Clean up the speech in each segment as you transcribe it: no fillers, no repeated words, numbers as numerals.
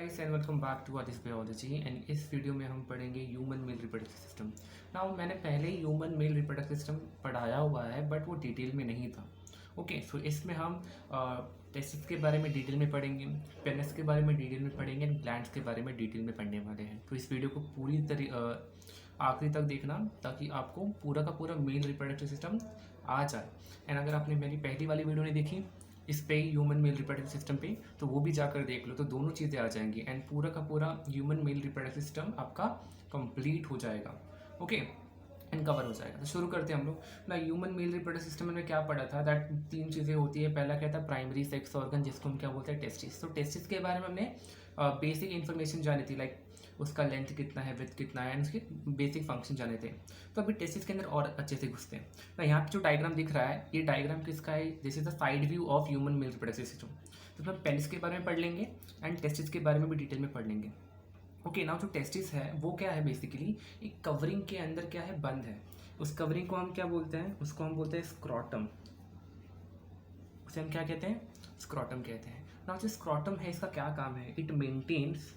Guys and welcome back to this biology and इस video में हम पढ़ेंगे human male reproductive system. Now मैंने पहले ही ह्यूमन मेल रिप्रोडक्टिव सिस्टम पढ़ाया हुआ है बट वो डिटेल में नहीं था। ओके सो इसमें हम टेस्टिस के बारे में डिटेल में पढ़ेंगे, पेनिस के बारे में डिटेल में पढ़ेंगे एंड ग्लैंड्स के बारे में डिटेल में पढ़ने वाले हैं। तो इस वीडियो को पूरी आखिरी तक देखना ताकि आपको पूरा का पूरा मेल रिप्रोडक्टिव सिस्टम आ जाए। एंड अगर आपने मेरी पहली वाली वीडियो नहीं देखी इस पे ह्यूमन मेल रिप्रोडक्टिव सिस्टम पे, तो वो भी जाकर देख लो, तो दोनों चीज़ें आ जाएंगी एंड पूरा का पूरा ह्यूमन मेल रिप्रोडक्टिव सिस्टम आपका कंप्लीट हो जाएगा। ओके एंड कवर हो जाएगा। तो शुरू करते हैं हम लोग ना। ह्यूमन मेल रिप्रोडक्टिव सिस्टम में क्या पढ़ा था दैट 3 चीज़ें होती है। पहला क्या था, प्राइमरी सेक्स ऑर्गन जिसको हम क्या बोलते हैं, टेस्टिस। तो टेस्टिस के बारे में हमने बेसिक इन्फॉर्मेशन जानी थी, लाइक उसका लेंथ कितना है, विड्थ कितना है एंड उसके बेसिक फंक्शन जाने थे। तो अभी टेस्टिस के अंदर और अच्छे से घुसते हैं ना। यहाँ पे जो डायग्राम दिख रहा है ये डायग्राम किसका है, this is the side view of human male reproductive system. तो हम पेनिस के बारे में पढ़ लेंगे एंड टेस्टिस के बारे में भी डिटेल में पढ़ लेंगे। ओके नाउ जो टेस्टिस है वो क्या है, बेसिकली एक कवरिंग के अंदर क्या है, बंद है। उस कवरिंग को हम क्या बोलते हैं, उसको हम बोलते हैं स्क्रॉटम। उसे हम क्या कहते हैं, स्क्रॉटम कहते हैं। नाउ जो स्क्रॉटम है इसका क्या काम है, it maintains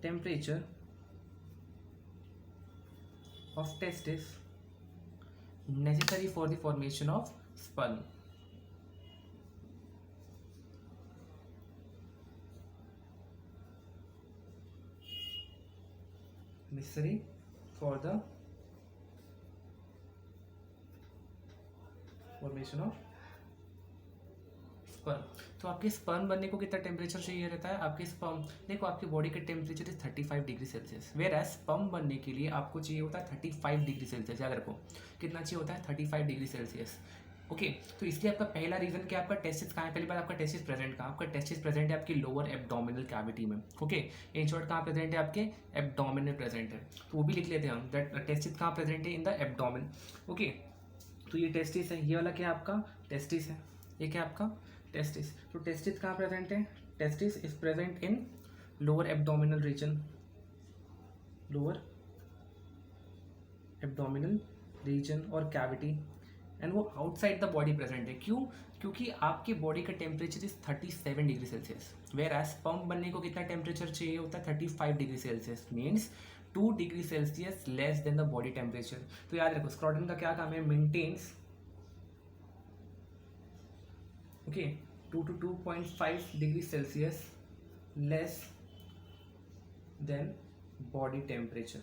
temperature of testis necessary for the formation of sperm. Necessary for the formation of sperm. तो आपके स्पर्म बनने को कितना टेम्परेचर चाहिए रहता है, आपके स्पर्म देखो आपकी बॉडी का temperature is 35 degree Celsius, whereas sperm बनने के लिए आपको चाहिए होता है 35 डिग्री सेल्सियस। याद रखो कितना चाहिए होता है, 35 डिग्री सेल्सियस। ओके तो इसलिए आपका पहला रीजन क्या, आपका टेस्टिस कहाँ है, पहली बात आपका टेस्टिस प्रेजेंट कहाँ, आपका टेस्टिस प्रेजेंट है आपकी लोअर एब्डोमिनल कैविटी में। ओके इन शॉर्ट कहाँ प्रेजेंट है, आपके एब्डोमिन में प्रेजेंट है। तो वो भी लिख लेते हैं हम दैट टेस्टिस कहाँ प्रेजेंट है, इन द एब्डोमिन। ओके तो ये टेस्टिस है, ये वाला क्या आपका टेस्टिस है, ये क्या आपका टेस्टिस। तो टेस्टिस कहाँ प्रेजेंट है, testis is present in lower abdominal region, lower abdominal region और कैविटी एंड वो आउटसाइड द बॉडी प्रेजेंट है। क्यों, क्योंकि आपकी बॉडी का temperature is 37 degree Celsius, whereas sperm बनने को कितना टेम्परेचर चाहिए होता है, 35 degree Celsius, means 2 degree Celsius less than the body temperature. तो याद रखो स्क्रॉटम का क्या काम है, maintains okay 2 to 2.5 degree Celsius less then body temperature.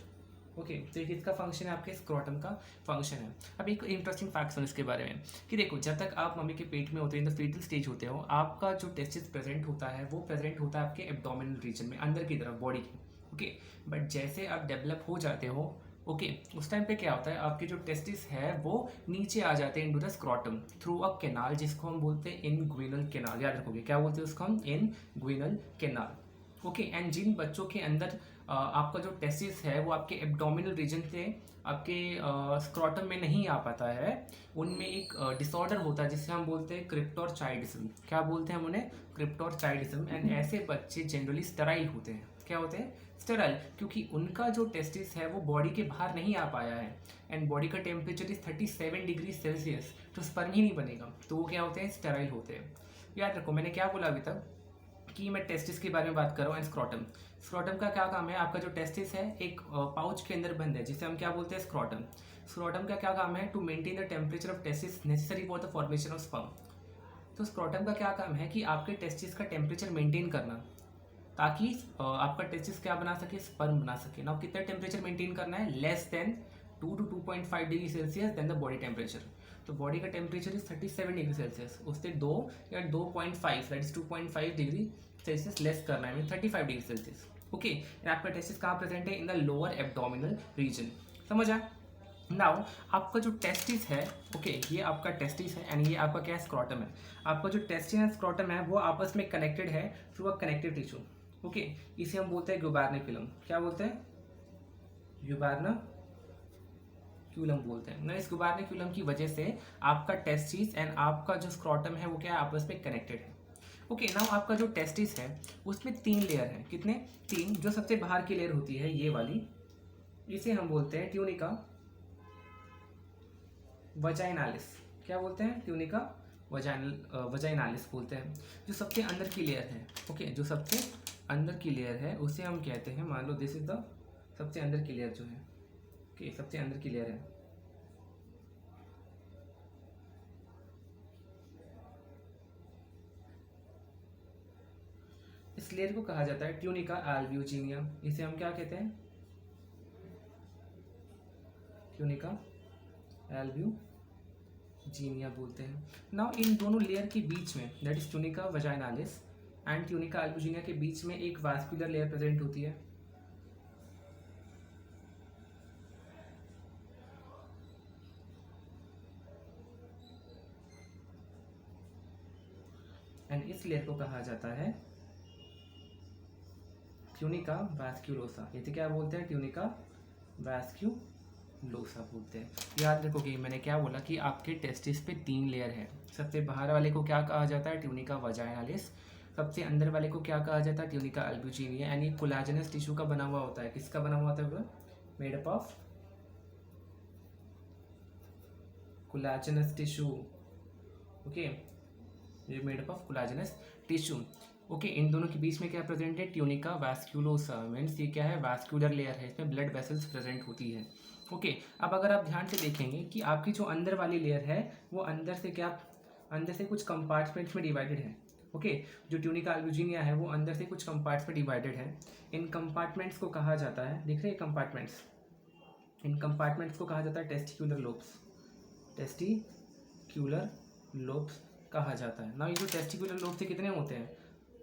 Okay तो ये किसका फंक्शन है, आपके स्क्रॉटम का फंक्शन है। अब एक इंटरेस्टिंग फैक्ट सुनो इसके बारे में कि देखो जब तक आप मम्मी के पेट में होते हो, इन द फीटल स्टेज होते हो, आपका जो टेस्टिस प्रेजेंट होता है वो प्रेजेंट होता है आपके एब्डोमिनल रीजन में, अंदर की तरफ बॉडी की। ओके बट जैसे आप डेवलप हो जाते हो ओके उस टाइम पे क्या होता है, आपके जो टेस्टिस है वो नीचे आ जाते हैं into the scrotum through a canal जिसको हम बोलते हैं इनग्विनल कैनाल। याद रखोगे क्या बोलते हैं उसको हम, इनग्विनल कैनाल। ओके एंड जिन बच्चों के अंदर आपका जो टेस्टिस है वो आपके एब्डोमिनल रीजन से आपके स्क्रॉटम में नहीं आ पाता है, उनमें एक डिसऑर्डर होता है जिसे हम बोलते हैं क्रिप्टोरचाइडिज्म। क्या बोलते हैं हम उन्हें, क्रिप्टोरचाइडिज्म। एंड ऐसे बच्चे जनरली स्टेराइल होते हैं। क्या होते हैं, स्टेराइल, क्योंकि उनका जो टेस्टिस है वो बॉडी के बाहर नहीं आ पाया है एंड बॉडी का टेम्परेचर इज 37 डिग्री सेल्सियस, तो स्पर्म ही नहीं बनेगा, तो वो क्या होते हैं, स्टेराइल होते हैं। याद रखो मैंने क्या बोला अभी तक कि मैं टेस्टिस के बारे में बात कर रहा हूँ एंड स्क्रॉटम। स्क्रॉटम का क्या काम है, आपका जो टेस्टिस है एक पाउच के अंदर बंद है जिसे हम क्या बोलते हैं, स्क्रॉटम। स्क्रॉटम का क्या काम है, to maintain the temperature of testis necessary for the formation of sperm. तो स्क्रॉटम का क्या काम है कि आपके टेस्टिस का टेम्परेचर मेंटेन करना ताकि आपका टेस्टिस क्या बना सके, स्पर्म बना सके। ना कितना टेम्परेचर मेंटेन करना है, less than 2 to 2.5 degree Celsius then the body temperature. तो बॉडी का टेम्परेचर इज 37 डिग्री सेल्सियस, उससे 2 या 2.5 that is 2.5 degree Celsius less करना है, मीन 35 डिग्री सेल्सियस। ओके आपका टेस्टिस कहाँ प्रेजेंट है, in the lower abdominal region. समझ आया। नाउ आपका जो टेस्टिस है ओके ये आपका टेस्टिस है एंड ये आपका क्या है, स्क्रॉटम है। आपका जो टेस्टिस एंड स्क्रॉटम है वो आपस में कनेक्टेड है through a connective tissue. Okay इसे हम बोलते हैं ग्यूबर्निकुलम। क्या बोलते हैं, ग्यूबर्निकुलम बोलते हैं ना। इस ग्यूबर्निकुलम की वजह से आपका टेस्टिस एंड आपका जो स्क्रॉटम है वो क्या है, आपस में कनेक्टेड है। ओके नाउ आपका जो टेस्टिस है उसमें 3 लेयर है, कितने, 3। जो सबसे बाहर की लेयर होती है ये वाली, इसे हम बोलते हैं ट्यूनिका वजाइनालिस। क्या बोलते हैं, ट्यूनिका वजाइनालिस बोलते हैं। जो सबसे अंदर की लेयर है, ओके, जो सबसे अंदर की लेयर है उसे हम कहते हैं, मान लो दिस इज द सबसे अंदर की लेयर जो है, ओके, सबसे अंदर की लेयर है। इस लेयर को कहा जाता है ट्यूनिका एल्ब्यूजिनिया। इसे हम क्या कहते हैं? ट्यूनिका एल्ब्यूजिनिया बोलते हैं। नाउ इन दोनों लेयर के बीच में, that is tunica vaginalis and tunica albuginea के बीच में एक वास्कुलर लेयर प्रेजेंट होती है। एंड इस लेयर को कहा जाता है ट्यूनिका वैस्क्यूलोसा। इसे क्या बोलते हैं? ट्यूनिका वैस्क्यूलोसा बोलते हैं। याद रखोगे मैंने क्या बोला कि आपके टेस्टिस पे 3 लेयर है। सबसे बाहर वाले को क्या कहा जाता है? Tunica vaginalis. सबसे अंदर वाले को क्या कहा जाता है? Tunica albuginea. एंड ये कोलाजेनस टिश्यू का बना हुआ होता है। किसका बना हुआ होता है? Made up of collagenous tissue, okay, ये made up of collagenous tissue, okay. इन दोनों के बीच में क्या प्रेजेंट है? ट्यूनिका वैस्क्यूलोसा। मीन्स ये क्या है? वैस्कुलर लेयर है, इसमें ब्लड वेसल्स प्रेजेंट होती है, ओके। अब अगर आप ध्यान से देखेंगे कि आपकी जो अंदर वाली लेयर है वो अंदर से क्या, अंदर से कुछ कंपार्टमेंट्स में डिवाइडेड है, ओके। जो ट्यूनिका एल्ब्यूजिनिया है वो अंदर से कुछ कंपार्ट्स में डिवाइडेड है। इन कंपार्टमेंट्स को कहा जाता है, देख रहे हैं कंपार्टमेंट्स, इन कंपार्टमेंट्स को कहा जाता है टेस्टिक्यूलर लोब्स। टेस्टिक्यूलर लोब्स कहा जाता है ना। ये जो टेस्टिकुलर लोब से कितने होते हैं?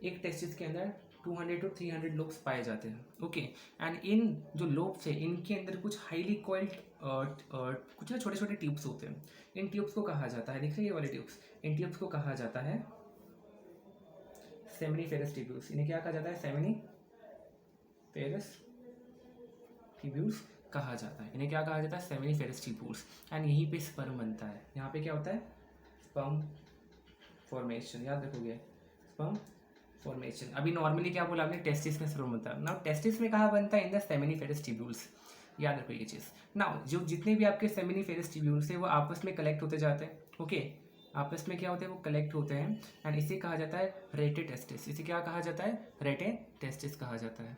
एक टेस्टिस के अंदर 200 to 300 लोब्स पाए जाते हैं, ओके। एंड इन जो लोब्स है इनके अंदर कुछ हाईली कॉइल्ड कुछ ना छोटे छोटे ट्यूब्स होते हैं। इन ट्यूब्स को कहा जाता है, देख रहे हैं ये वाले ट्यूब्स, इन ट्यूब्स को कहा जाता है सेमिनिफेरस ट्यूब्यूल्स। इन्हें क्या कहा जाता है? सेमिनिफेरस ट्यूब्यूल्स कहा जाता है। इन्हें क्या कहा जाता है? Seminiferous tubules. एंड यहीं पे स्पर्म बनता है। यहाँ पे क्या होता है? Sperm formation. याद रखोगे, स्पर्म फॉर्मेशन। अभी नॉर्मली क्या बोला आपने? टेस्टिस में स्पर्म बनता है। नाउ टेस्टिस में कहाँ बनता है? In the seminiferous tubules. याद रखो ये चीज़। नाउ जो जितने भी आपके सेमिनिफेरस ट्यूब्यूल्स है वो आपस में कलेक्ट होते जाते हैं, ओके। आपस में क्या होते हैं? वो कलेक्ट होते हैं। एंड इसे कहा जाता है रेटे टेस्टिस। इसे क्या कहा जाता है? रेटे टेस्टिस कहा जाता है,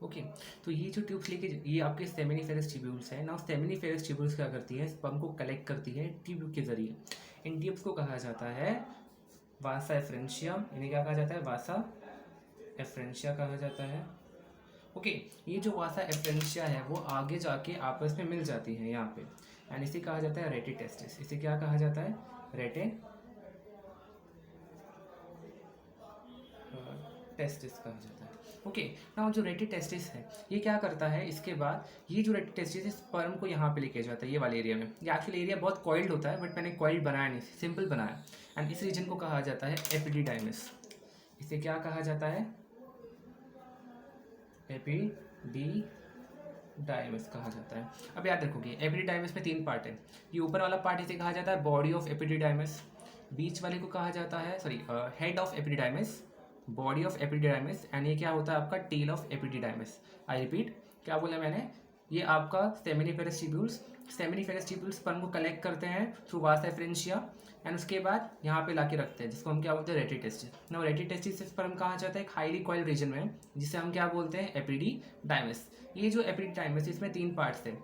ओके। तो ये जो ट्यूब्स लेके, ये आपके सेमिनिफेरस ट्यूब्यूल्स है ना। सेमिनिफेरस ट्यूब्यूल्स क्या करती है? स्पर्म को कलेक्ट करती है ट्यूब के जरिए। इन ट्यूब्स को कहा जाता है वासा एफ्रेंशिया। इन्हें क्या कहा जाता है? वासा एफ्रेंशिया कहा जाता है, ओके। ये जो वासा एफ्रेंशिया है वो आगे जाके आपस में मिल जाती है यहाँ पे। एंड इसे कहा जाता है रेटे टेस्टिस। इसे क्या कहा जाता है? रेटे टेस्टिस कहा जाता है, ओके। नाउ जो रेटे टेस्टिस है ये क्या करता है? इसके बाद ये जो रेटे टेस्टिस है स्पर्म को यहाँ पे लेके जाता है, ये वाले एरिया में। ये एक्चुअली एरिया बहुत कॉइल्ड होता है बट मैंने कॉइल्ड बनाया नहीं, सिंपल बनाया। एंड इस रीजन को कहा जाता है एपिडिडाइमिस। इसे क्या कहा जाता है? एपिडिडाइमिस कहा जाता है। अब याद रखोगे एपिडिडाइमिस में 3 पार्ट है। ये ऊपर वाला पार्ट इसे कहा जाता है बॉडी ऑफ एपिडिडाइमिस। बीच वाले को कहा जाता है, sorry, head of epididymis, body of epididymis. And ये क्या होता है आपका? Tail of epididymis. I repeat, क्या बोला मैंने? ये आपका seminiferous tubules, seminiferous tubules sperm को कलेक्ट करते हैं थ्रू वासा एफ्रेंशिया। एंड उसके बाद यहाँ पे लाके रखते हैं, जिसको हम क्या बोलते हैं? रेटे टेस्टिस। ना रेटे टेस्टिस से स्पर्म कहाँ जाता है? एक हाईली कॉइल्ड रीजन में, जिसे हम क्या बोलते हैं? एपिडिडाइमिस। ये जो एपिडिडाइमिस इसमें 3 पार्ट्स है,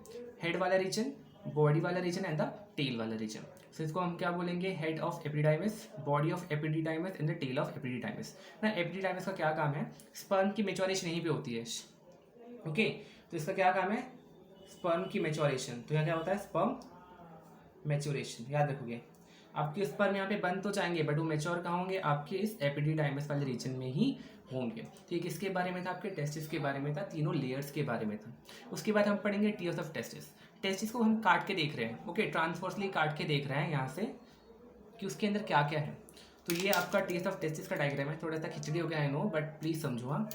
हेड वाला रीजन, बॉडी वाला रीजन एंड द टेल वाला रीजन। सो इसको हम क्या बोलेंगे? Head of epididymis, body of epididymis and the tail of epididymis. ना एपिडिडाइमिस का क्या काम है? स्पर्म की मेच्योरेशन यहीं पे होती है, ओके। तो इसका क्या काम है? स्पर्म की मेच्योरेशन। तो यहाँ क्या होता है? Sperm maturation. याद रखोगे आपके स्पर्म यहाँ पे बन तो जाएंगे बट वो मेच्योर कहाँ होंगे? आपके इस एपिडिडाइमिस वाले रीजन में ही होंगे। तो ये किसके बारे में था? आपके टेस्टिस के बारे में था, तीनों लेयर्स के बारे में था। उसके बाद हम पढ़ेंगे टीयर्स ऑफ टेस्टिस। टेस्टिस को हम काट के देख रहे हैं, ओके, ट्रांसवर्सली काट के देख रहे हैं यहाँ से कि उसके अंदर क्या क्या है। तो ये आपका टीयर्स ऑफ टेस्टिस का डायग्राम है। थोड़ा सा खिचड़ी हो गया, आई नो, बट प्लीज समझो, हाँ,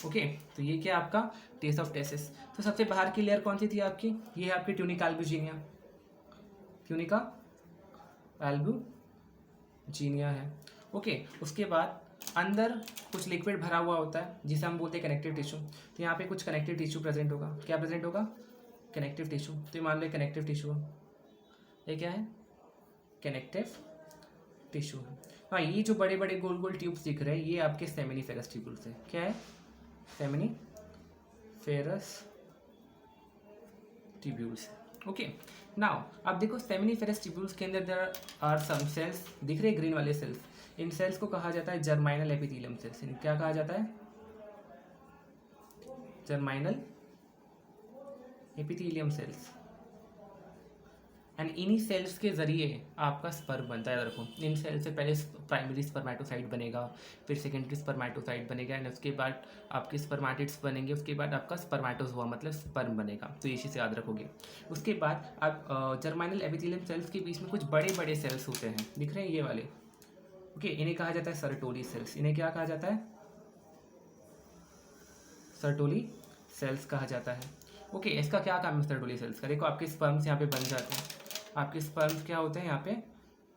ओके। तो ये क्या आपका टीयर्स ऑफ टेस्टिस। तो सबसे बाहर की लेयर कौन सी थी आपकी? ये है आपकी ट्यूनिका एल्ब्यूजिनिया, ट्यूनिका एल्ब्यूजिनिया है, ओके। उसके बाद अंदर कुछ लिक्विड भरा हुआ होता है जिसे हम बोलते हैं कनेक्टिव टिश्यू। तो यहाँ पे कुछ कनेक्टिव टिश्यू प्रेजेंट होगा। क्या प्रेजेंट होगा? Connective tissue. तो मान लो कनेक्टिव टिश्यू, ये क्या है? कनेक्टिव टिश्यू है। हाँ, ये जो बड़े बड़े गोल गोल ट्यूब्स दिख रहे हैं ये आपके सेमिनिफेरस ट्यूब्यूल्स है। क्या है? Seminiferous tubules. ओके, नाउ अब देखो सेमिनिफेरस ट्यूब्यूल्स के अंदर देयर आर सम सेल्स दिख रहे हैं, ग्रीन वाले सेल्स। इन सेल्स को कहा जाता है जर्माइनल एपिथेलियम सेल्स। इन्हें क्या कहा जाता है? जर्माइनल एपिथेलियम सेल्स। एंड इन्हीं सेल्स के जरिए आपका स्पर्म बनता है। देखो, इन सेल से पहले प्राइमरी स्पर्मेटोसाइट बनेगा, फिर सेकेंडरी स्पर्मेटोसाइट बनेगा, एंड उसके बाद आपके स्पर्मेटिड्स बनेंगे, उसके बाद आपका स्पर्मेटोजोआ मतलब स्पर्म बनेगा। तो ये चीज़ याद रखोगे। उसके बाद आप जर्माइनल एपिथेलियम सेल्स के बीच में कुछ बड़े बड़े सेल्स होते हैं, दिख रहे हैं ये वाले। ओके, इन्हें कहा जाता है सर्टोली सेल्स। इन्हें क्या कहा जाता है? सर्टोली सेल्स कहा जाता है। ओके, इसका क्या काम है सर्टोली सेल्स का? देखो, आपके स्पर्म्स यहाँ पे बन जाते हैं। आपके स्पर्म्स क्या होते हैं? यहाँ पे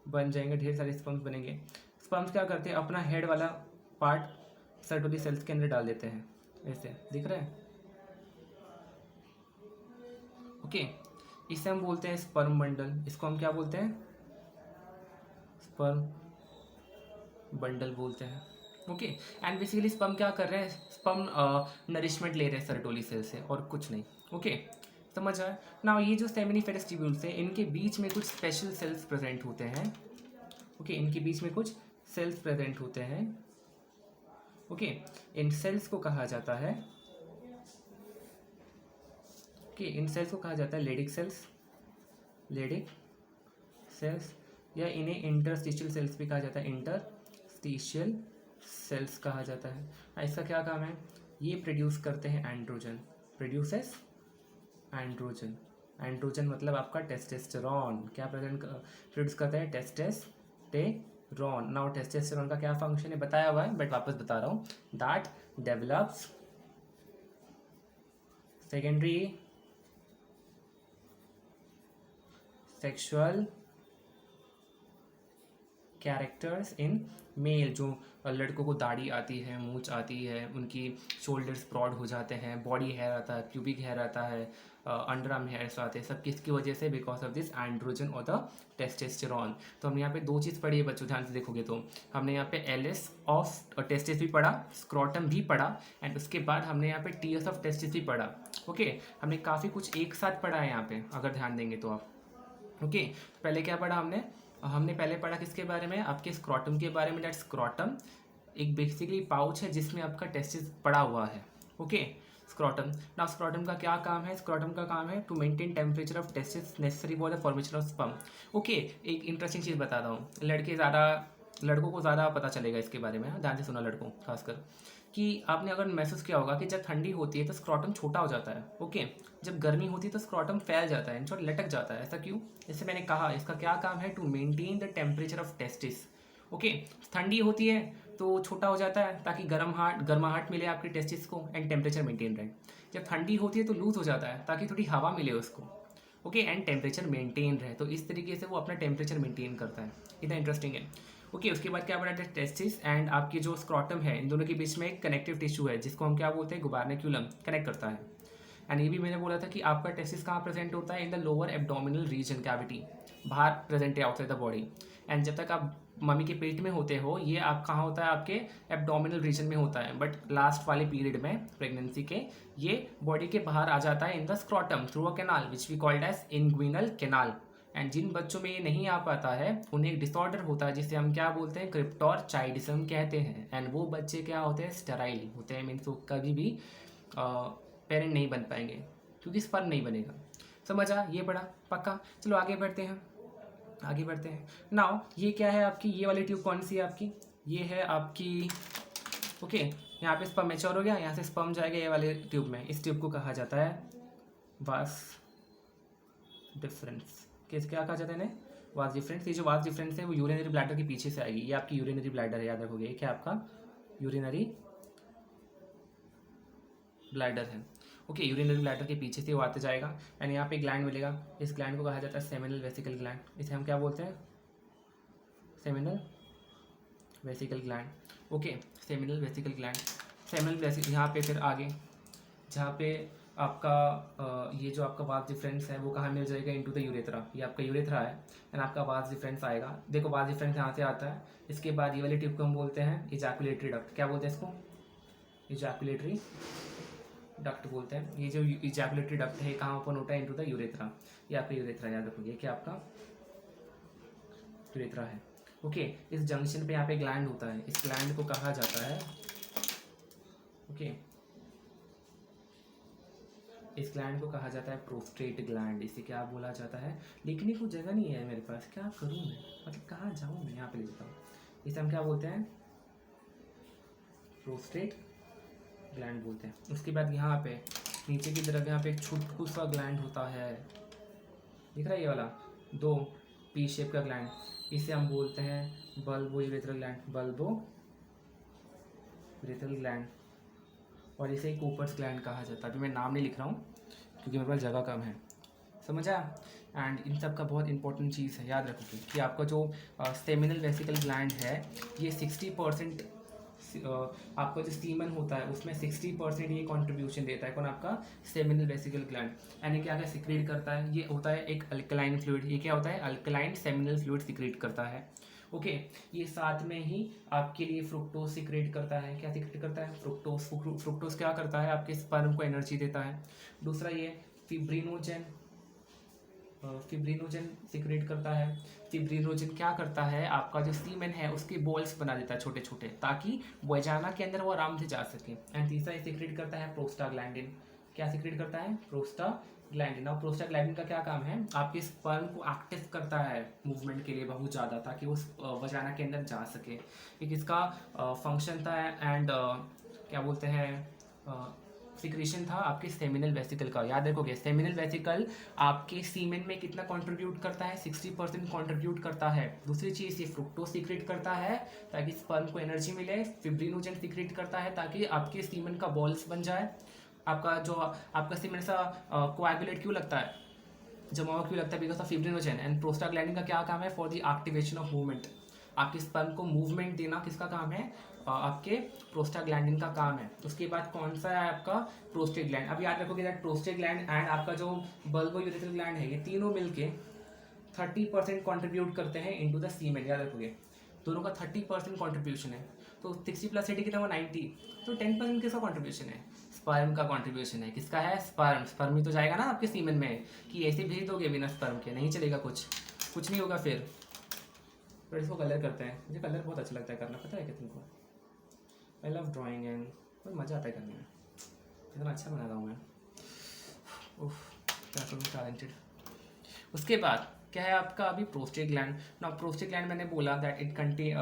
बन जाएंगे, ढेर सारे स्पर्म्स बनेंगे। स्पर्म्स क्या करते हैं? अपना हेड वाला पार्ट सर्टोली सेल्स के अंदर डाल देते हैं, ऐसे दिख रहा है। ओके, इसे हम बोलते हैं स्पर्म बंडल। इसको हम क्या बोलते हैं? स्पर्म बंडल बोलते हैं। ओके, एंड बेसिकली स्पर्म क्या कर रहे हैं? स्पर्म नरिशमेंट ले रहे हैं सर्टोली सेल से, और कुछ नहीं। ओके, समझ आया ना? ये जो सेमिनिफेरस ट्यूब्यूल्स हैं इनके बीच में कुछ स्पेशल सेल्स प्रेजेंट होते हैं। ओके, इनके बीच में कुछ सेल्स प्रेजेंट होते हैं। ओके, इन सेल्स को कहा जाता है लेडिक सेल्स। लेडिक सेल्स, या इन्हें इंटरस्टिशियल सेल्स भी कहा जाता है। इंटरस्टिशियल सेल्स कहा जाता है। इसका क्या काम है? ये प्रोड्यूस करते हैं एंड्रोजन। Produces androgen. एंड्रोजन मतलब आपका टेस्टेस्टेरॉन। क्या प्रोड्यूस करता है? टेस्टेस्टेरॉन। नाउ टेस्टेस्टेरॉन का क्या फंक्शन है बताया हुआ है, बट वापस बता रहा हूँ। That develops secondary sexual characters in male. जो लड़कों को दाढ़ी आती है, मूंछ आती है, उनकी शोल्डर्स ब्रॉड हो जाते हैं, बॉडी हेयर आता है, प्यूबिक हेयर आता है, अंडर आर्म हेयर्स आते हैं, सब किसकी वजह से? बिकॉज ऑफ दिस एंड्रोजन और द टेस्टेस्टेरॉन। तो हमने यहाँ पे दो चीज़ पढ़ी है बच्चों, ध्यान से देखोगे तो। हमने यहाँ पे एलिस ऑफ टेस्टिस भी पढ़ा, स्क्रॉटम भी पढ़ा, एंड उसके बाद हमने यहाँ पे टीएस ऑफ टेस्टिस भी पढ़ा। ओके, हमने काफ़ी कुछ एक साथ पढ़ा है यहाँ पे, अगर ध्यान देंगे तो आप। ओके, पहले क्या पढ़ा हमने पहले पढ़ा किसके बारे में? आपके स्क्रॉटम के बारे में। दैट स्क्रॉटम एक बेसिकली पाउच है जिसमें आपका टेस्टिस पड़ा हुआ है। Okay, scrotum. नाउ स्क्रॉटम का क्या काम है? स्क्रॉटम का काम है to maintain temperature of testis necessary for the formation of sperm. Okay, एक इंटरेस्टिंग चीज़ बताता हूँ। लड़कों को ज़्यादा पता चलेगा इसके बारे में, ध्यान से सुना लड़कों खासकर, कि आपने अगर महसूस किया होगा कि जब ठंडी होती है तो स्क्रॉटम छोटा हो जाता है। ओके, जब गर्मी होती है तो स्क्रॉटम फैल जाता है, इन लटक जाता है। ऐसा क्यों? जैसे मैंने कहा, इसका क्या काम है? To maintain the temperature of testis. Okay, ठंडी होती है तो छोटा हो जाता है ताकि गर्माहट मिले आपके टेस्टिस को, एंड टेम्परेचर मेंटेन रहे। जब ठंडी होती है तो लूज हो जाता है ताकि थोड़ी हवा मिले उसको। ओके, एंड टेम्परेचर मेंटेन रहे। तो इस तरीके से वो अपना टेम्परेचर मेंटेन करता है। इतना इंटरेस्टिंग है। ओके, उसके बाद क्या बना? टेस्टिस एंड आपकी जो स्क्रॉटम है, इन दोनों के बीच में एक कनेक्टिव टिश्यू है जिसको हम क्या बोलते हैं? गुबार्निक्यूलम कनेक्ट करता है। एंड ये भी मैंने बोला था कि आपका टेस्टिस कहाँ प्रेजेंट होता है? In the lower abdominal reason, cavity, बाहर प्रेजेंट है आउटसाइड द बॉडी। एंड जब तक आप मम्मी के पेट में होते हो, ये आप कहाँ होता है? आपके एब्डोमिनल रीजन में होता है, बट लास्ट वाले पीरियड में प्रेगनेंसी के ये बॉडी के बाहर आ जाता है in the scrotum through a canal which we called as inguinal canal. And जिन बच्चों में ये नहीं आ पाता है उन्हें एक डिसऑर्डर होता है जिसे हम क्या बोलते हैं? क्रिप्टोरचाइडिज्म कहते हैं। एंड वो बच्चे क्या होते हैं? स्टेराइल होते हैं, मीन्स वो कभी भी पेरेंट नहीं बन पाएंगे क्योंकि स्पर्म नहीं बनेगा। समझा? ये बड़ा पक्का। चलो आगे बढ़ते हैं। नाउ ये क्या है आपकी? ये वाली ट्यूब कौन सी है आपकी? ये है आपकी, ओके, यहाँ पे स्पर्म मैच्योर हो गया, यहाँ से स्पर्म जाएगा ये वाले ट्यूब में। इस ट्यूब को कहा जाता है वास डिफरेंस। क्या कहा जाता है इन्हें? Vas deferens. ये जो वास डिफरेंस है वो यूरिनरी ब्लैडर के पीछे से आएगी। ये आपकी यूरिनरी ब्लैडर है, याद रखोगे। ये क्या आपका? यूरिनरी ब्लैडर है। ओके, यूरिनरी ब्लैडर के पीछे से वो आते जाएगा, एंड यहाँ पे ग्लैंड मिलेगा। इस ग्लैंड को कहा जाता है सेमिनल वेसिकल ग्लैंड। इसे हम क्या बोलते हैं? Seminal vesicle gland. Okay, seminal vesicle gland. यहाँ पे फिर आगे जहाँ पे आपका ये जो आपका वास डिफरेंस है वो कहाँ मिल जाएगा, इनटू द यूरेथ्रा। ये आपका यूरेथ्रा है एंड आपका वास डिफरेंस आएगा। देखो वास डिफरेंस यहाँ से आता है। इसके बाद ये वाली ट्यूब को हम बोलते हैं इजैकुलेटरी डक्ट। क्या बोलते हैं इसको? इजैकुलेटरी डक्ट बोलते हैं। ये जो इजैकुलेटरी डक्ट है कहाँ ओपन होता है, इनटू द यूरेथ्रा। ये आपका यूरेथ्रा, याद रखोगे क्या आपका यूरेथ्रा है। ओके, इस जंक्शन पे यहाँ पे ग्लैंड होता है, इस ग्लैंड को कहा जाता है, ओके, इस ग्लैंड को कहा जाता है प्रोस्टेट ग्लैंड। इसे क्या बोला जाता है? लिखने को जगह नहीं है मेरे पास, क्या करूँ मैं, मतलब कहाँ जाऊँ मैं, यहाँ पे लिखता हूँ। इसे हम क्या बोलते हैं? प्रोस्टेट ग्लैंड बोलते हैं। उसके बाद यहाँ पे नीचे की तरफ यहाँ पे एक छोटू सा ग्लैंड होता है, दिख रहा है ये वाला, 2 पी शेप का ग्लैंड। इसे हम बोलते हैं bulbo urethral gland, bulbo urethral gland. और इसे कूपर्स ग्लैंड कहा जाता है। अभी मैं नाम नहीं लिख रहा हूँ क्योंकि मेरे पास जगह कम है, समझा? एंड इन सब का बहुत इंपॉर्टेंट चीज़ है, याद रखोगे कि आपका जो सेमिनल वेसिकल ग्लैंड है ये 60% आपका जो सीमन होता है उसमें 60% ये कंट्रीब्यूशन देता है। कौन? आपका सेमिनल वेसिकल ग्लैंड। यानी क्या क्या सिक्रेट करता है? ये होता है एक अल्कलाइन फ्लूइड। ये क्या होता है? अल्कलाइन सेमिनल फ्लूइड सिक्रेट करता है। ओके, ये साथ में ही आपके लिए फ्रुक्टोज सिक्रेट करता है। क्या सिक्रेट करता है? फ्रुक्टोज। फ्रुक्टोज क्या करता है? आपके स्पर्म को एनर्जी देता है। दूसरा ये फिब्रिनोजन, फिब्रिनोजन सिक्रेट करता है। फिब्रिनोजन क्या करता है? आपका जो सीमेन है उसके बॉल्स बना देता है छोटे छोटे, ताकि वजाना के अंदर वो आराम से जा सके। एंड तीसरा ये सिक्रेट करता है प्रोस्टाग्लैंडिन। क्या सिक्रेट करता है? प्रोस्टाग्लैंडिन। और प्रोस्टाग्लैंडिन का क्या काम है? आपके स्पर्म को एक्टिव करता है मूवमेंट के लिए बहुत ज़्यादा, ताकि वो वजाना के अंदर जा सके। एक इसका फंक्शन था। एंड क्या बोलते हैं, सिक्रेशन था आपके सेमिनल वेसिकल का। याद रखोगे, सेमिनल वेसिकल आपके सीमेन में कितना कंट्रीब्यूट करता है? 60% कंट्रीब्यूट करता है। दूसरी चीज़, ये फ्रुक्टोज सीक्रेट करता है ताकि स्पर्म को एनर्जी मिले। फिब्रिनोजन सीक्रेट करता है ताकि आपके सीमेन का बॉल्स बन जाए। आपका सीमेन सा कोएगुलेट क्यों लगता है, जमाव क्यों लगता है? Because of fibrinogen. And prostaglandin का क्या काम है? For the activation of movement. आपके स्पर्म को मूवमेंट देना किसका काम है? आपके प्रोस्टाग्लैंडिन का काम है। उसके बाद कौन सा है आपका? Prostate gland. अब याद रखोगे दैट प्रोस्टेट ग्लैंड एंड आपका जो बल्बो यूरेथ्रल ग्लैंड है, ये तीनों मिलके 30% कॉन्ट्रीब्यूट करते हैं इनटू द सीमेन। याद रखोगे, दोनों का 30% कॉन्ट्रीब्यूशन है। तो 60 + 80 कितना हुआ? 90। तो 10% किसका कॉन्ट्रीब्यूशन है? स्पर्म का कॉन्ट्रीब्यूशन है। किसका है? स्पर्म ही तो जाएगा ना आपके सीमेन में। कि ऐसे भेज दोगे बिना स्पर्म के? नहीं चलेगा, कुछ नहीं होगा फिर। पर इसको कलर करते हैं। मुझे कलर बहुत अच्छा लगता है करना, पता है क्या तुमको? आई लव ड्राइंग एंड बहुत मज़ा आता है करने में। कितना अच्छा बनाता हूँ मैं, उफ, क्या करूँ, टैलेंटेड। उसके बाद क्या है आपका अभी? प्रोस्टेट ग्लैंड ना। प्रोस्टेट ग्लैंड मैंने बोला that it contain,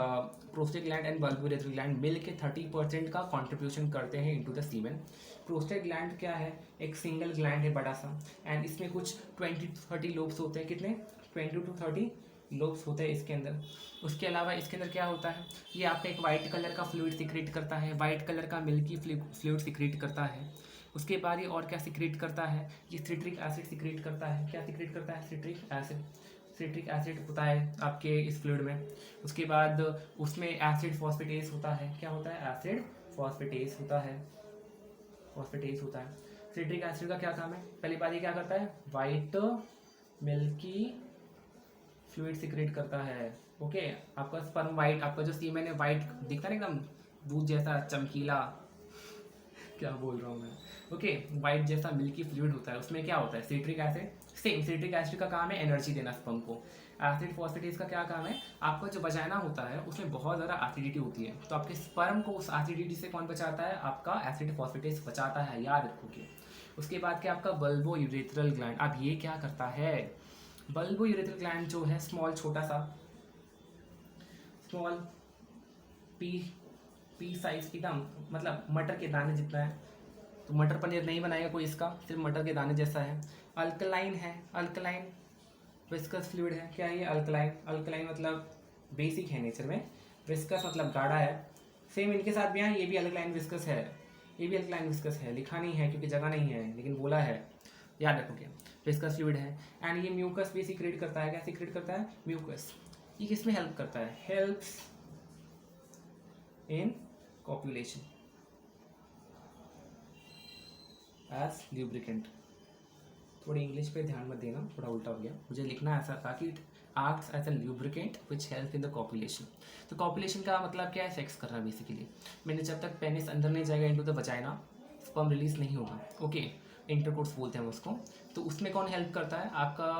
prostate gland and bulbourethral gland मिल के 30% का कंट्रीब्यूशन करते हैं into the semen. Prostate gland क्या है? एक सिंगल ग्लैंड है बड़ा सा, एंड इसमें कुछ 20-30 लोब्स होते हैं। कितने? 20-30 लोब्स होते हैं इसके अंदर। उसके अलावा इसके अंदर क्या होता है? ये आपका एक वाइट कलर का फ्लूइड सिक्रेट करता है, वाइट कलर का मिल्की फ्लूइड सिक्रेट करता है। उसके बाद ये और क्या सिक्रेट करता है? ये सिट्रिक एसिड सिक्रेट करता है। क्या सिक्रेट करता है? सिट्रिक एसिड होता है आपके इस फ्लूइड में। उसके बाद उसमें एसिड फॉस्फेटेस होता है। क्या होता है? एसिड फॉस्फेटेस होता है, सिट्रिक एसिड का क्या काम है? पहली बात ये क्या करता है? वाइट मिल्की फ्लूइड सिक्रेट करता है। ओके, आपका स्पर्म वाइट, आपका जो सीमेन है वाइट दिखता है ना, एकदम दूध जैसा चमकीला, क्या बोल रहा हूँ मैं, ओके, वाइट जैसा मिल्की फ्लूइड होता है। उसमें क्या होता है? Citric acid. Same, citric acid का काम है एनर्जी देना स्पर्म को। एसिड फॉस्फेटेस का क्या काम है? आपका जो वजाइना होता है उसमें बहुत ज़्यादा एसिडिटी होती है, तो आपके स्पर्म को उस एसिडिटी से कौन बचाता है? आपका एसिड फॉस्फेटेस बचाता है, याद रखोगे। उसके बाद क्या आपका बल्बो यूरेथ्रल ग्लैंड। अब ये क्या करता है? बल्बो यूरेथ्रल ग्लैंड जो है स्मॉल, छोटा सा, स्मॉल पी साइज की, दाम मतलब मटर के दाने जितना है। तो मटर पनीर नहीं बनाएगा कोई इसका, सिर्फ मटर के दाने जैसा है। अल्कलाइन है, अल्कलाइन विस्कस फ्लूइड है। क्या है ये? अल्कलाइन मतलब बेसिक है नेचर में, विस्कस मतलब गाढ़ा है। सेम इनके साथ भी है, ये भी अल्कलाइन विस्कस है, ये भी अल्कलाइन विस्कस है। लिखा नहीं है क्योंकि जगह नहीं है, लेकिन बोला है, याद रखोगे। विस्कस फ्लूइड है। एंड ये म्यूकस भी सीक्रेट करता है। क्या सीक्रेट करता है? म्यूकस। ये किस में हेल्प करता है? Helps in copulation. As lubricant. थोड़ी इंग्लिश पे ध्यान मत देना, थोड़ा उल्टा हो गया, मुझे लिखना ऐसा था कि acts as a lubricant which helps in the copulation। तो copulation का मतलब क्या है? सेक्स करना बेसिकली। मैंने जब तक पेनिस अंदर नहीं जाएगा into the vagina, sperm release नहीं होगा। ओके, इंटरकोर्स बोलते हैं उसको। तो उसमें कौन हेल्प करता है? आपका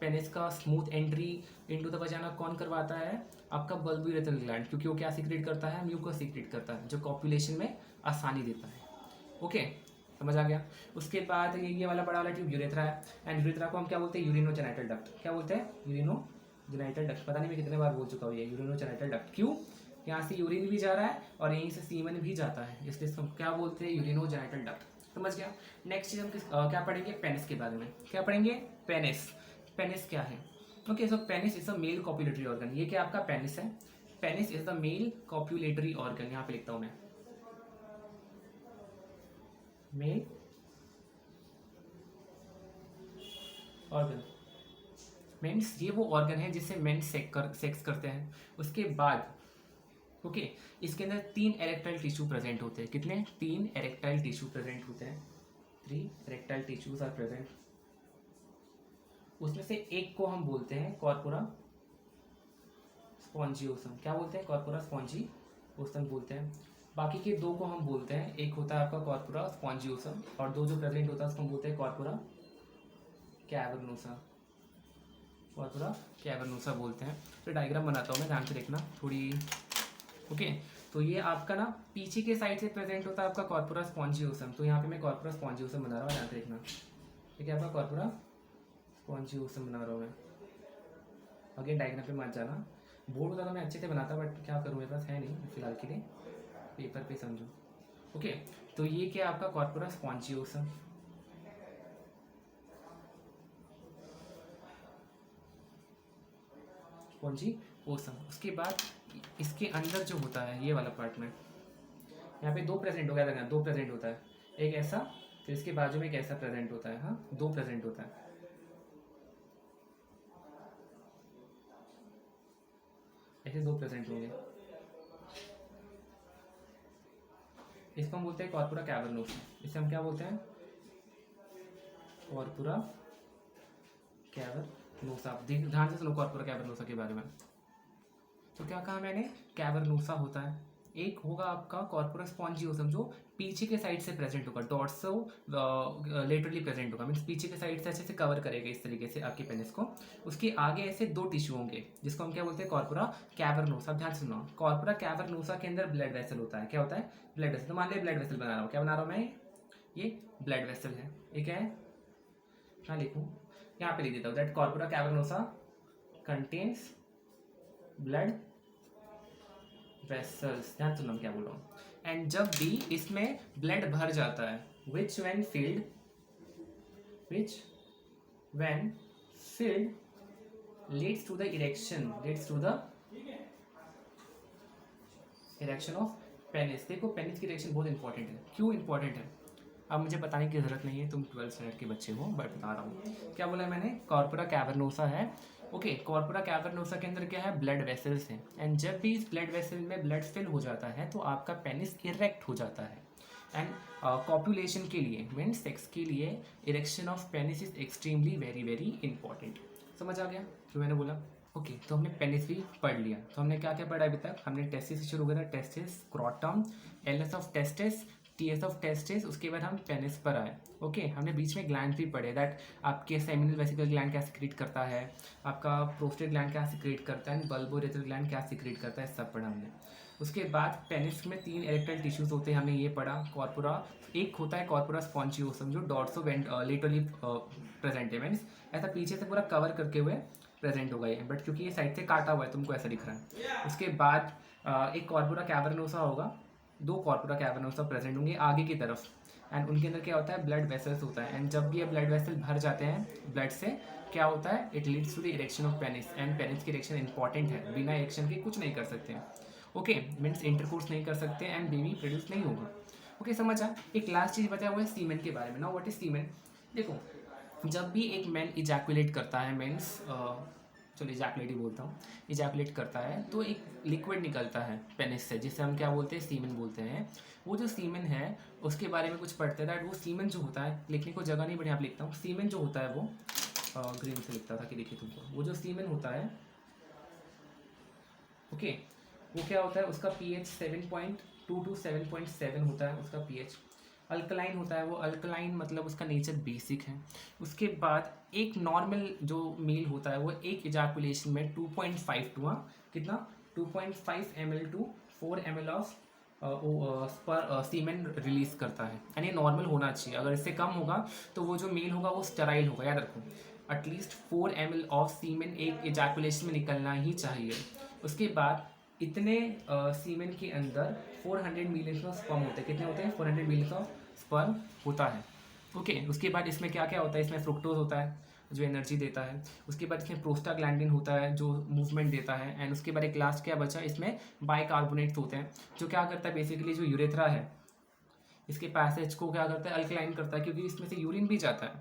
पेनिस का smooth entry into the vagina कौन करवाता है? आपका बल्बोरेटल ग्लैंड, क्योंकि वो क्या सीक्रेट करता है? म्यूकस सीक्रेट करता है, जो कॉपुलेशन में आसानी देता है। ओके, समझ आ गया। उसके बाद ये वाला बड़ा वाला ट्यूब यूरेथ्रा है, एंड यूरेथ्रा को हम क्या बोलते हैं? Urinogenital duct. क्या बोलते हैं? Urinogenital duct. पता नहीं मैं कितने बार बोल चुका हूँ ये यूरिनोजेनाइटल डक्ट। क्यों? यहाँ से यूरिन भी जा रहा है और यहीं से सीमन भी जाता है, इसलिए इसको क्या बोलते हैं? Urinogenital duct. समझ गया। नेक्स्ट चीज हम क्या पढ़ेंगे? पेनिस के बारे में। क्या पढ़ेंगे? पेनिस। पेनिस क्या है? Okay, so penis is a male copulatory organ. ये क्या आपका पेनिस है? Penis is the male copulatory organ. यहाँ पे लिखता हूँ मैं, मेल ऑर्गन मीन्स ये वो ऑर्गन है जिससे मेन सेक्स करते हैं। उसके बाद ओके, इसके अंदर 3 एरेक्टाइल टिश्यू प्रेजेंट होते हैं। कितने? 3 एरेक्टाइल टिश्यू प्रेजेंट होते हैं। 3 एरेक्टाइल टिश्यूज आर प्रेजेंट। उसमें से एक को हम बोलते हैं कॉर्पोरा स्पॉन्जियोसम। क्या बोलते हैं? कॉर्पोरा स्पॉन्जियोसम बोलते हैं। बाकी के 2 को हम बोलते हैं, एक होता है आपका कॉर्पोरा स्पॉन्जियोसम और 2 जो प्रेजेंट होता है उसको हम बोलते हैं कॉर्पोरा कैवर्नोसा। कॉर्पोरा कैवर्नोसा बोलते हैं। तो डायग्राम बनाता हूँ मैं, ध्यान से देखना थोड़ी। ओके, तो ये आपका ना पीछे के साइड से प्रेजेंट होता है आपका कॉर्पोरा स्पॉन्जियोसम। तो यहाँ पे मैं कॉर्पोरा स्पॉन्जियोसम बना रहा हूँ, ध्यान से देखना। ठीक है, आपका कॉर्पोरा स्पॉन्जियोसम बना रहा हूँ मैं। अगेन डायग्राम पे मत जाना, बोर्ड होता तो मैं अच्छे से बनाता, बट क्या करूँ, मेरे पास है नहीं फिलहाल के लिए, पेपर पे समझो। ओके, तो ये क्या आपका कॉर्पोरा स्पॉन्जियोसम। स्पॉन्जियोसम। उसके बाद इसके अंदर जो होता है ये वाला पार्ट में, यहाँ पे 2 प्रेजेंट हो गया था, 2 प्रेजेंट होता है। एक ऐसा, फिर इसके बाजू में एक ऐसा प्रेजेंट होता है। हाँ, 2 प्रेजेंट होता है, ऐसे 2 प्रेजेंट होंगे। इसको हम बोलते हैं कॉर्पोरा कैवर्नोसा। इसे हम क्या बोलते हैं? Corpora cavernosa. ध्यान से सुनो कॉर्पोरा कैवर्नोसा के बारे में। तो क्या कहा मैंने? कैवर्नोसा होता है। एक होगा आपका कॉर्पोरा स्पॉन्जियोसम जो पीछे के साइड से प्रेजेंट होगा, डॉर्सो लेटरली प्रेजेंट होगा, मीन्स पीछे के साइड से अच्छे से कवर करेगा इस तरीके से आपके पेनिस को। उसके आगे ऐसे 2 टिश्यू होंगे जिसको हम क्या बोलते हैं? Corpora cavernosa. ध्यान सुनो, कॉर्पोरा कैवर्नोसा के अंदर ब्लड वेसल होता है। क्या होता है? Blood vessel. तो मान लिया ब्लड वेसल बना रहा हूँ, क्या बना रहा हूँ मैं? ये ब्लड वेसल है। ये क्या है? हाँ लिखूँ, यहाँ पे लिख देता हूँ that corpora cavernosa contains blood vessels. ध्यान सुनो क्या बोल रहा हूँ। एंड जब भी इसमें ब्लड भर जाता है, which when filled leads to the erection of penis. देखो पेनिस की इरेक्शन बहुत इंपॉर्टेंट है। क्यों इंपॉर्टेंट है अब मुझे बताने की जरूरत नहीं है, तुम 12th स्टैंडर्ड के बच्चे हो, बट बता रहा हूँ। क्या बोला मैंने? कॉर्पोरा कैवर्नोसा है। ओके, कॉर्पोरा कैवर्नोसा के अंदर क्या है? ब्लड वेसल्स हैं। एंड जब भी इस ब्लड वेसल में ब्लड फिल हो जाता है तो आपका पेनिस इरेक्ट हो जाता है। एंड कॉपुलेशन के लिए मीन्स सेक्स के लिए erection of penis is extremely very very important. समझ आ गया जो मैंने बोला? ओके, तो हमने पेनिस भी पढ़ लिया। तो हमने क्या क्या पढ़ा अभी तक? हमने टेस्टिस से शुरू करा, testis, scrotum, LS of testis, TS of testis. उसके बाद हम पेनिस पर आए। ओके, हमने बीच में ग्लैंड भी पढ़े, दैट आपके सेमिनल वेसिकल ग्लैंड क्या सिक्रेट करता है, आपका प्रोस्टेट ग्लैंड क्या सिक्रेट करता है, बल्बोरेटल ग्लैंड क्या सिक्रेट करता है, सब पढ़ा हमने। उसके बाद पेनिस में 3 एरेक्टाइल टिश्यूज होते हैं, हमने ये पढ़ा। कॉर्पोरा, एक होता है कॉर्पोरा स्पॉन्जियोसम जो डॉर्सो लेटरली प्रेजेंट है, मीन्स ऐसा पीछे से पूरा कवर करके हुए प्रेजेंट होगा ये, बट क्योंकि ये साइड से काटा हुआ है तुमको ऐसा दिख रहा है। उसके बाद एक कॉर्पोरा कैवर्नोसा होगा, 2 कॉर्पोरा कैवर्नोसा प्रेजेंट होंगे आगे की तरफ। एंड उनके अंदर क्या होता है? ब्लड वेसल्स होता है। एंड जब भी ये ब्लड वेसल भर जाते हैं ब्लड से, क्या होता है? It leads to the erection of penis. And penis की इरेक्शन इंपॉर्टेंट है, बिना इरेक्शन के कुछ नहीं कर सकते। ओके, मीन्स इंटरकोर्स नहीं कर सकते एंड बेबी प्रोड्यूस नहीं होगा। ओके, समझ आ? एक लास्ट चीज़ बचा हुआ है सीमेन के बारे में। नाउ व्हाट इज सीमेन? देखो, जब भी एक मैन इजैकुलेट करता है, मीन्स चलो इजैकुलेट ही बोलता हूँ, इजैकुलेट करता है तो एक लिक्विड निकलता है पेनिस से, जिसे हम क्या बोलते हैं, सीमेन बोलते हैं। वो जो सीमेन है उसके बारे में कुछ पढ़ते हैं, वो सीमेन जो होता है, लिखने को जगह नहीं बढ़िया आप लिखता हूँ, सीमेन जो होता है वो ग्रीन से लिखता था कि देखिए तुमको, वो जो सीमेन होता है ओके, वो क्या होता है, उसका pH 7.2 to 7.7 होता है उसका pH। अल्कलाइन होता है वो, अल्कलाइन मतलब उसका नेचर बेसिक है। उसके बाद एक नॉर्मल जो मेल होता है वो एक इजाकुलेशन में 2.5 टू कितना 2.5 ml to 4 ml of semen release करता है, यानी नॉर्मल होना चाहिए। अगर इससे कम होगा तो वो जो मेल होगा वो स्टेराइल होगा, याद रखो। एटलीस्ट 4 ml ऑफ सीमेन एक इजाकुलेशन में निकलना ही चाहिए। उसके बाद इतने सीमेन के अंदर 400 मिलियन ऑफ स्पर्म होते हैं, कितने होते हैं, 400 मिलियन ऑफ स्पर्म होता है। ओके, उसके बाद इसमें क्या क्या होता है, इसमें फ्रुक्टोज होता है जो एनर्जी देता है, उसके बाद इसमें प्रोस्टाग्लैंडिन होता है जो मूवमेंट देता है, एंड उसके बाद एक लास्ट क्या बचा, इसमें बाइकार्बोनेट्स होते हैं जो क्या करता है, बेसिकली जो यूरेथ्रा है इसके पैसेज को क्या करता है, अल्कलाइन करता है, क्योंकि इसमें से यूरिन भी जाता है।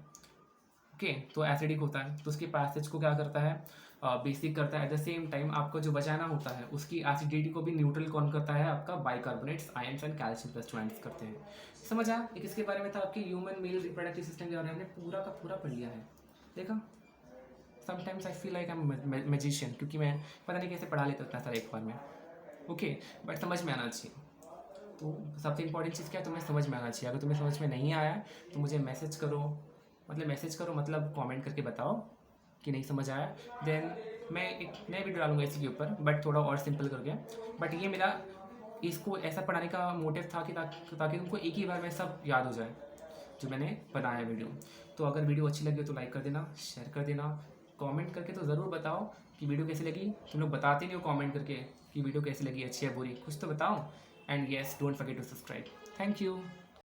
ओके, तो एसिडिक होता है तो उसके पैसेज को क्या करता है, बेसिक करता है। एट द सेम टाइम आपको जो बचाना होता है उसकी एसिडिटी को भी न्यूट्रल कौन करता है, आपका bicarbonates, ions and calcium plus ट्वेंट्स करते हैं। समझ आया, ये किसके बारे में था, आपके ह्यूमन मेल रिप्रोडक्टिव सिस्टम के बारे में हमने पूरा का पूरा पढ़ लिया है। देखा, sometimes I feel like I am magician, क्योंकि मैं पता नहीं कैसे पढ़ा लेता इतना सारा एक बार में। ओके, बट समझ में आना चाहिए। तो सबसे इंपॉर्टेंट चीज़ क्या है, तुम्हें समझ में आना चाहिए। अगर तुम्हें समझ में नहीं आया तो मुझे मैसेज करो, मतलब कमेंट करके बताओ कि नहीं समझ आया। देन मैं एक नया वीडियो डालूंगा इसी के ऊपर, बट थोड़ा और सिंपल करके। बट ये मेरा इसको ऐसा पढ़ाने का मोटिव था कि ताकि तुमको एक ही बार में सब याद हो जाए जो मैंने बनाया वीडियो। तो अगर वीडियो अच्छी लगी तो लाइक कर देना, शेयर कर देना, कमेंट करके तो ज़रूर बताओ कि वीडियो कैसी लगी। तुम लोग बताते नहीं हो कमेंट करके कि वीडियो कैसी लगी, अच्छी है बुरी, कुछ तो बताओ। And yes, don't forget to subscribe. Thank you.